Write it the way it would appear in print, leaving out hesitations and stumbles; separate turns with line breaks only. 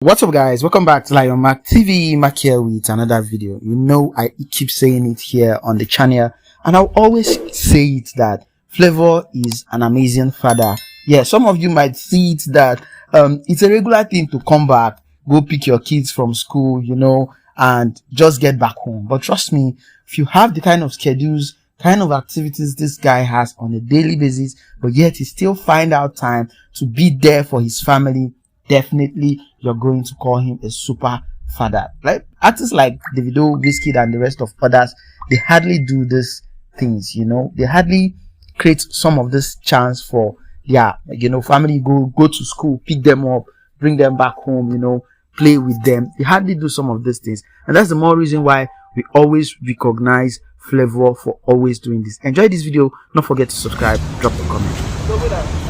What's up, guys? Welcome back to Lion Mac TV. Mac here with another video. You know, I keep saying it here on the channel, and I'll always say it that Flavour is an amazing father. Yeah, some of you might see it that it's a regular thing to come back, go pick your kids from school, you know, and just get back home. But trust me, if you have the kind of schedules, kind of activities this guy has on a daily basis, but yet he still find out time to be there for his family, definitely you're going to call him a super father. Like artists like Davido, Wizkid, and the rest of others, they hardly do these things, you know. They hardly create some of this chance for family go to school, pick them up, bring them back home, you know, play with them. They hardly do some of these things, and that's the more reason why we always recognize Flavour for always doing this. Enjoy this video. Don't forget to subscribe, drop a comment.